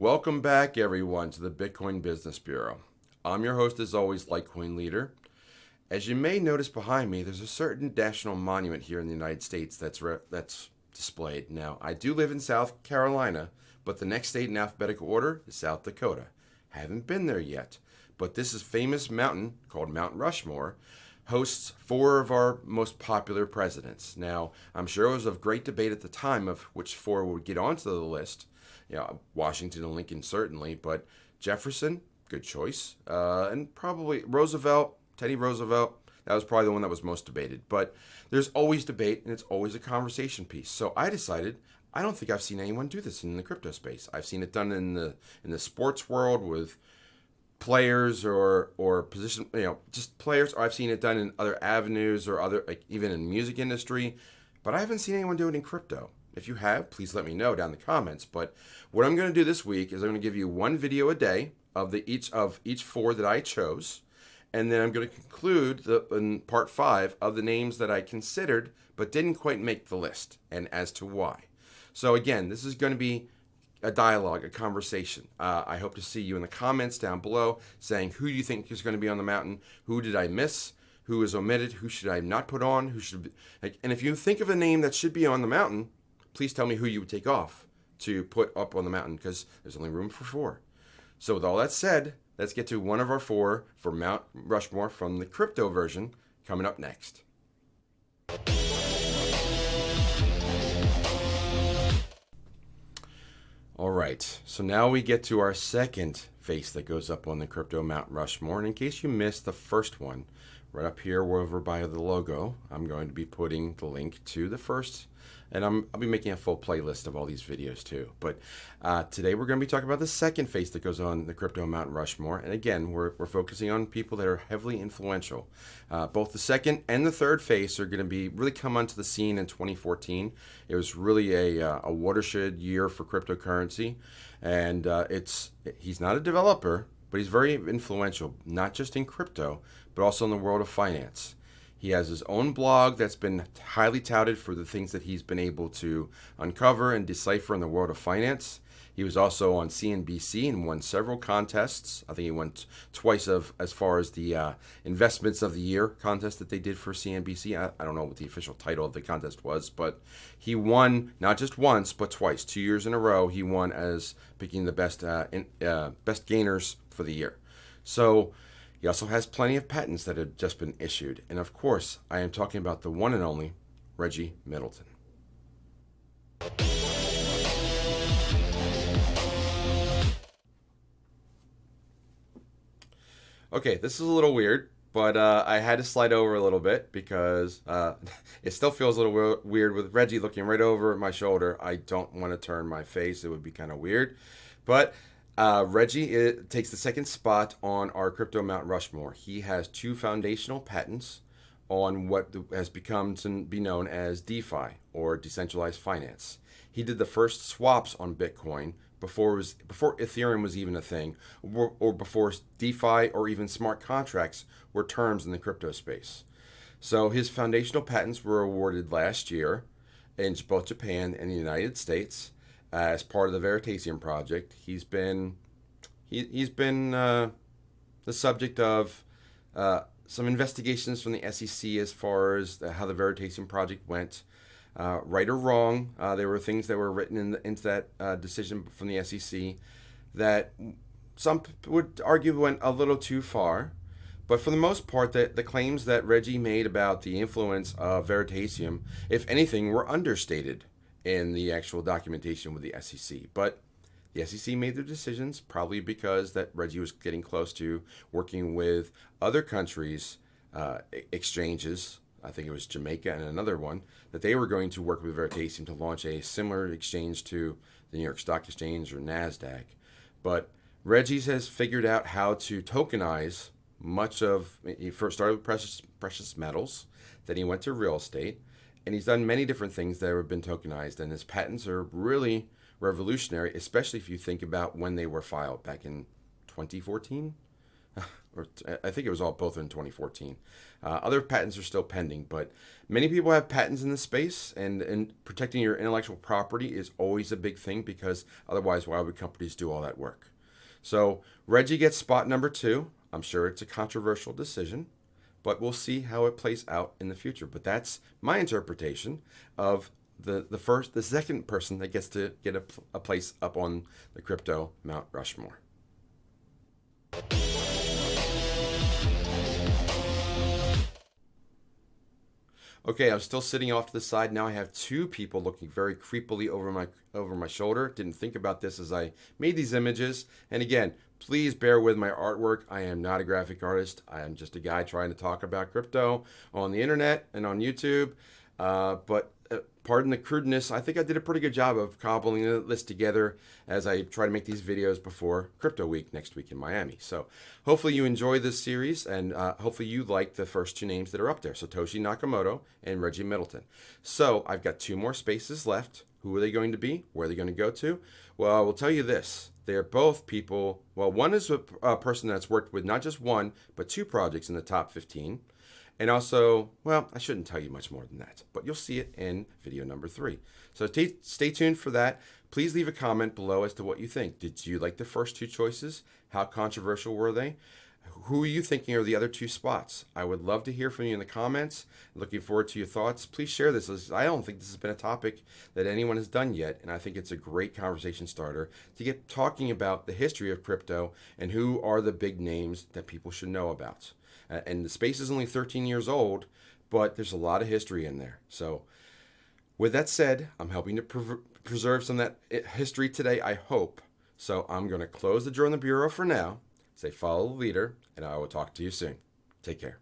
Welcome back, everyone, to the Bitcoin Business Bureau. I'm your host, as always, Litecoin Leader. As you may notice behind me, there's a certain national monument here in the United States that's displayed. Now, I do live in South Carolina, but the next state in alphabetical order is South Dakota. Haven't been there yet, but this is famous mountain called Mount Rushmore hosts four of our most popular presidents. Now, I'm sure it was of great debate at the time of which four would get onto the list. Washington and Lincoln certainly, but Jefferson, good choice, and probably Roosevelt, Teddy Roosevelt. That was probably the one that was most debated. But there's always debate, and it's always a conversation piece. So I decided I don't think I've seen anyone do this in the crypto space. I've seen it done in the sports world with players or position, just players. Or I've seen it done in other avenues or other, like even in the music industry. But I haven't seen anyone do it in crypto. If you have, please let me know down in the comments. But what I'm going to do this week is I'm going to give you one video a day of each four that I chose, and then I'm going to conclude in part 5 of the names that I considered but didn't quite make the list, and as to why. So again, this is going to be a dialogue, a conversation. I hope to see you in the comments down below saying who do you think is going to be on the mountain, who did I miss, who is omitted, who should I not put on, who should be, and if you think of a name that should be on the mountain, please tell me who you would take off to put up on the mountain, because there's only room for 4. So with all that said, let's get to one of our 4 for Mount Rushmore from the crypto version coming up next. All right, so now we get to our second face that goes up on the crypto Mount Rushmore. And in case you missed the first one, right up here over by the logo, I'm going to be putting the link to the first. And I'll be making a full playlist of all these videos too. But today we're going to be talking about the second face that goes on the crypto Mount Rushmore. And again, we're focusing on people that are heavily influential. Both the second and the third face are going to be really come onto the scene in 2014. It was really a watershed year for cryptocurrency. And he's not a developer, but he's very influential, not just in crypto, but also in the world of finance. He has his own blog that's been highly touted for the things that he's been able to uncover and decipher in the world of finance. He was also on CNBC and won several contests. I think he won twice as far as the Investments of the Year contest that they did for CNBC. I don't know what the official title of the contest was, but he won not just once, but twice. 2 years in a row, he won as picking the best gainers for the year. So he also has plenty of patents that have just been issued. And of course, I am talking about the one and only Reggie Middleton. Okay, this is a little weird, but I had to slide over a little bit because it still feels a little weird with Reggie looking right over my shoulder. I don't want to turn my face. It would be kind of weird. But Reggie takes the second spot on our crypto Mount Rushmore. He has 2 foundational patents on what has become to be known as DeFi, or decentralized finance. He did the first swaps on Bitcoin before Ethereum was even a thing, or before DeFi or even smart contracts were terms in the crypto space. So his foundational patents were awarded last year in both Japan and the United States. As part of the Veritasium project, he's been the subject of some investigations from the SEC as far as how the Veritasium project went. Right or wrong, there were things that were written into that decision from the SEC that some would argue went a little too far. But for the most part, the claims that Reggie made about the influence of Veritasium, if anything, were understated in the actual documentation with the SEC. But the SEC made their decisions probably because that Reggie was getting close to working with other countries' exchanges. I think it was Jamaica and another one, that they were going to work with Veritasium to launch a similar exchange to the New York Stock Exchange or NASDAQ. But Reggie has figured out how to tokenize he first started with precious metals, then he went to real estate, and he's done many different things that have been tokenized, and his patents are really revolutionary, especially if you think about when they were filed back in 2014. or I think it was all both in 2014. Other patents are still pending, but many people have patents in this space, and protecting your intellectual property is always a big thing because otherwise, why would companies do all that work? So Reggie gets spot number 2. I'm sure it's a controversial decision, but we'll see how it plays out in the future. But that's my interpretation of the second person that gets to get a place up on the crypto Mount Rushmore. Okay, I'm still sitting off to the side. Now I have 2 people looking very creepily over my shoulder. Didn't think about this as I made these images. And again, please bear with my artwork. I am not a graphic artist. I am just a guy trying to talk about crypto on the internet and on YouTube. But pardon the crudeness, I think I did a pretty good job of cobbling this together as I try to make these videos before Crypto Week next week in Miami. So hopefully you enjoy this series, and hopefully you like the first 2 names that are up there, Satoshi Nakamoto and Reggie Middleton. So I've got 2 more spaces left. Who are they going to be? Where are they going to go to? Well, I will tell you this. They're both people, well, one is a person that's worked with not just 1, but 2 projects in the top 15. And also, well, I shouldn't tell you much more than that, but you'll see it in video number 3. So stay tuned for that. Please leave a comment below as to what you think. Did you like the first 2 choices? How controversial were they? Who are you thinking are the other 2 spots? I would love to hear from you in the comments. Looking forward to your thoughts. Please share this. I don't think this has been a topic that anyone has done yet, and I think it's a great conversation starter to get talking about the history of crypto and who are the big names that people should know about. And the space is only 13 years old, but there's a lot of history in there. So with that said, I'm helping to preserve some of that history today, I hope. So I'm going to close the Joe in the Bureau for now, say follow the leader, and I will talk to you soon. Take care.